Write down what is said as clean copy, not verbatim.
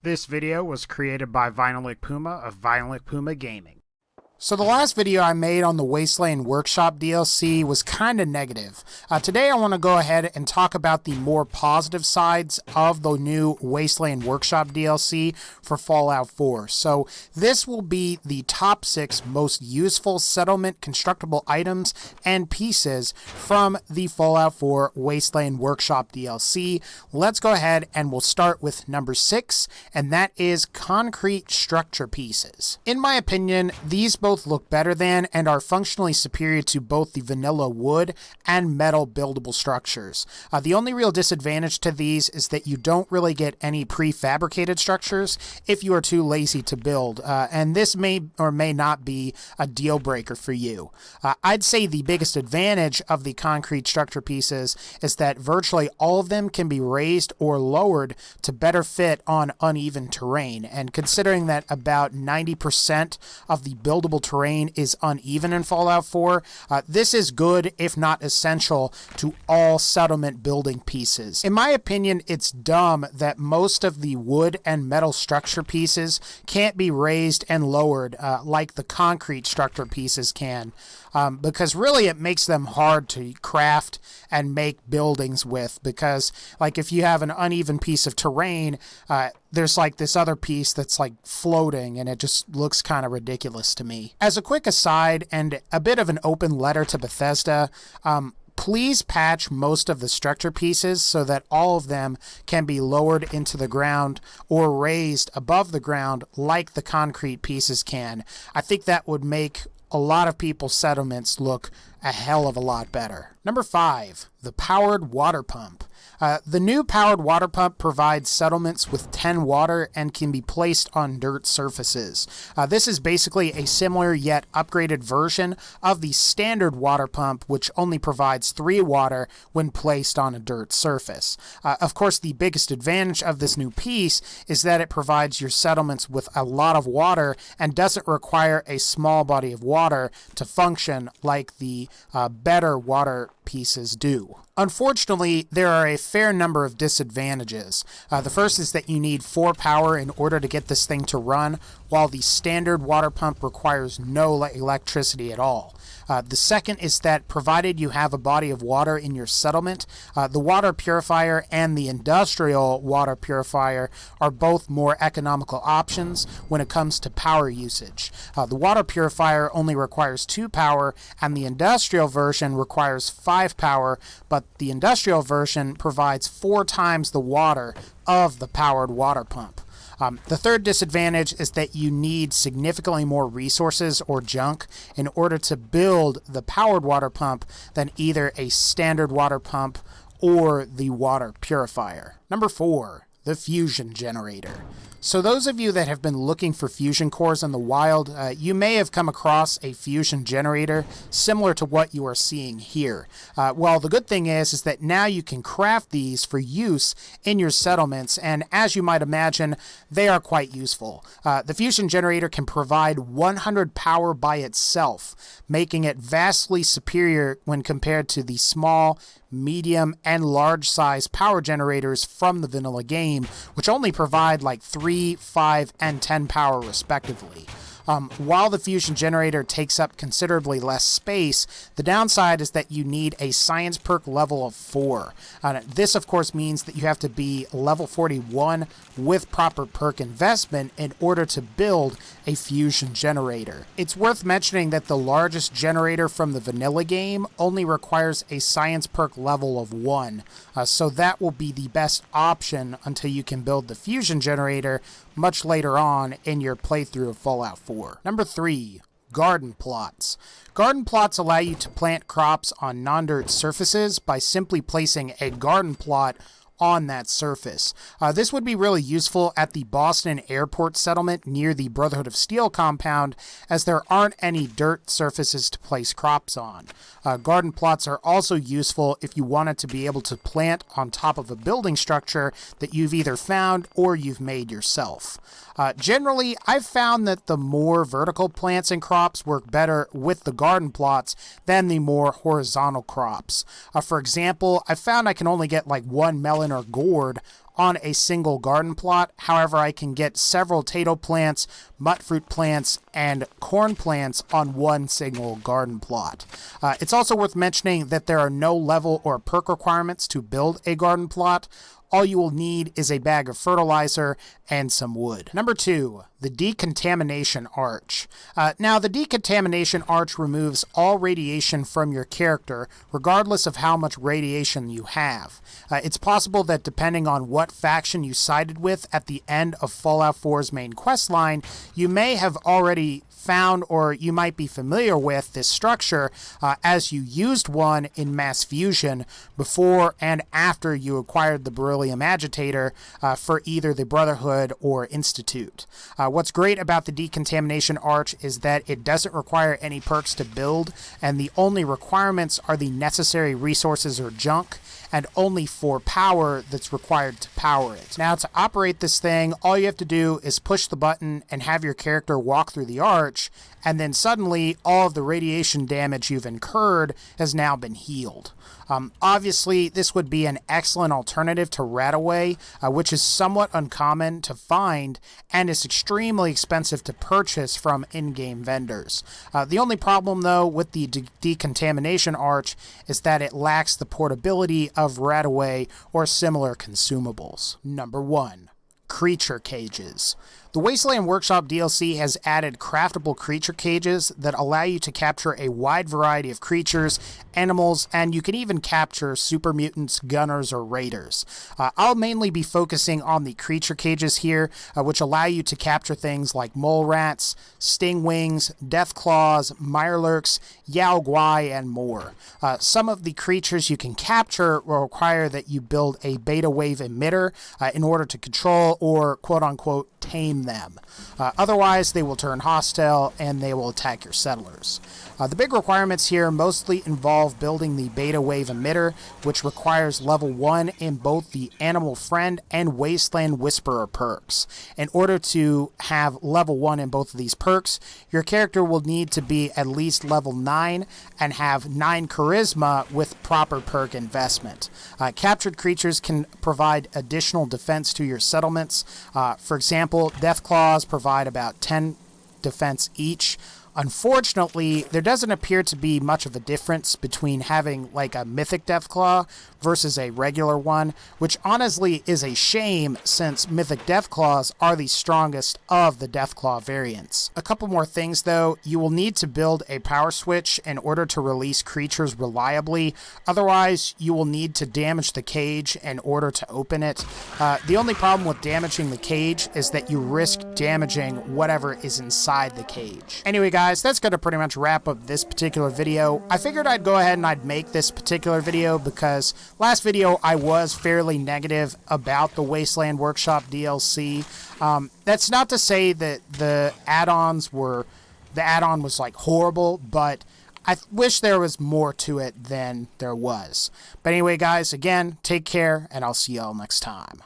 This video was created by VinylicPuma of VinylicPumaGaming. So the last video I made on the Wasteland Workshop DLC was kind of negative. Today I want to go ahead and talk about the more positive sides of the new Wasteland Workshop DLC for Fallout 4. So this will be the top 6 most useful settlement constructible items and pieces from the Fallout 4 Wasteland Workshop DLC. Let's go ahead and we'll start with number 6, and that is concrete structure pieces. In my opinion, these both look better than and are functionally superior to both the vanilla wood and metal buildable structures. The only real disadvantage to these is that you don't really get any prefabricated structures if you are too lazy to build, and this may or may not be a deal breaker for you. I'd say the biggest advantage of the concrete structure pieces is that virtually all of them can be raised or lowered to better fit on uneven terrain, and considering that about 90% of the buildable terrain is uneven in Fallout 4, this is good, if not essential, to all settlement building pieces. In my opinion, it's dumb that most of the wood and metal structure pieces can't be raised and lowered like the concrete structure pieces can, because really it makes them hard to craft and make buildings with, because like if you have an uneven piece of terrain, there's like this other piece that's like floating and it just looks kind of ridiculous to me. As a quick aside and a bit of an open letter to Bethesda, please patch most of the structure pieces so that all of them can be lowered into the ground or raised above the ground like the concrete pieces can. I think that would make a lot of people's settlements look a hell of a lot better. Number 5, the powered water pump. The new powered water pump provides settlements with 10 water and can be placed on dirt surfaces. This is basically a similar yet upgraded version of the standard water pump, which only provides 3 water when placed on a dirt surface. Of course, the biggest advantage of this new piece is that it provides your settlements with a lot of water and doesn't require a small body of water to function like the better water pieces do. Unfortunately, there are a fair number of disadvantages. The first is that you need 4 power in order to get this thing to run, while the standard water pump requires no electricity at all. The second is that provided you have a body of water in your settlement, the water purifier and the industrial water purifier are both more economical options when it comes to power usage. The water purifier only requires 2 power and the industrial version requires 5 power, but the industrial version provides 4 times the water of the powered water pump. The third disadvantage is that you need significantly more resources or junk in order to build the powered water pump than either a standard water pump or the water purifier. Number 4, the fusion generator. So those of you that have been looking for fusion cores in the wild, you may have come across a fusion generator similar to what you are seeing here. Well, the good thing is that now you can craft these for use in your settlements, and as you might imagine, they are quite useful. The fusion generator can provide 100 power by itself, making it vastly superior when compared to the small, medium, and large size power generators from the vanilla game, which only provide like 3, 5, and 10 power respectively. While the fusion generator takes up considerably less space, the downside is that you need a science perk level of 4. This, of course, means that you have to be level 41 with proper perk investment in order to build a fusion generator. It's worth mentioning that the largest generator from the vanilla game only requires a science perk level of 1, so that will be the best option until you can build the fusion generator much later on in your playthrough of Fallout 4. Number 3, garden plots. Garden plots allow you to plant crops on non-dirt surfaces by simply placing a garden plot on that surface. This would be really useful at the Boston Airport settlement near the Brotherhood of Steel compound, as there aren't any dirt surfaces to place crops on. Garden plots are also useful if you wanted to be able to plant on top of a building structure that you've either found or you've made yourself. Generally, I've found that the more vertical plants and crops work better with the garden plots than the more horizontal crops. For example, I found I can only get like 1 melon pollen or gourd on a single garden plot. However, I can get several potato plants, mutfruit plants, and corn plants on one single garden plot. It's also worth mentioning that there are no level or perk requirements to build a garden plot. All you will need is a bag of fertilizer and some wood. Number 2, the Decontamination Arch. Now, the Decontamination Arch removes all radiation from your character, regardless of how much radiation you have. It's possible that depending on what faction you sided with at the end of Fallout 4's main questline, you may have already found or you might be familiar with this structure as you used one in Mass Fusion before and after you acquired the Beryllium Agitator for either the Brotherhood or Institute. What's great about the Decontamination Arch is that it doesn't require any perks to build, and the only requirements are the necessary resources or junk, and only for power that's required to power it. Now, to operate this thing, all you have to do is push the button and have your character walk through the arch, and then suddenly all of the radiation damage you've incurred has now been healed. Obviously, this would be an excellent alternative to Radaway, which is somewhat uncommon to find and is extremely expensive to purchase from in-game vendors. The only problem, though, with the Decontamination Arch is that it lacks the portability of Radaway or similar consumables. Number 1. Creature cages. The Wasteland Workshop DLC has added craftable creature cages that allow you to capture a wide variety of creatures, animals, and you can even capture super mutants, gunners, or raiders. I'll mainly be focusing on the creature cages here, which allow you to capture things like mole rats, stingwings, death claws, mirelurks, yao guai, and more. Some of the creatures you can capture will require that you build a beta wave emitter in order to control or quote-unquote tame them. Otherwise, they will turn hostile and they will attack your settlers. The big requirements here mostly involve building the beta wave emitter, which requires level 1 in both the Animal Friend and Wasteland Whisperer perks. In order to have level 1 in both of these perks, your character will need to be at least level 9 and have 9 charisma with proper perk investment. Captured creatures can provide additional defense to your settlements. For example, Death Claws provide about 10 defense each. Unfortunately, there doesn't appear to be much of a difference between having like a mythic Deathclaw versus a regular one, which honestly is a shame since mythic Deathclaws are the strongest of the Deathclaw variants. A couple more things though, you will need to build a power switch in order to release creatures reliably, otherwise you will need to damage the cage in order to open it. The only problem with damaging the cage is that you risk damaging whatever is inside the cage. Anyway guys, that's going to pretty much wrap up this particular video. I figured I'd go ahead and I'd make this particular video because last video I was fairly negative about the Wasteland Workshop DLC. That's not to say that the add-on was like horrible, but I wish there was more to it than there was. But anyway guys, again, take care and I'll see y'all next time.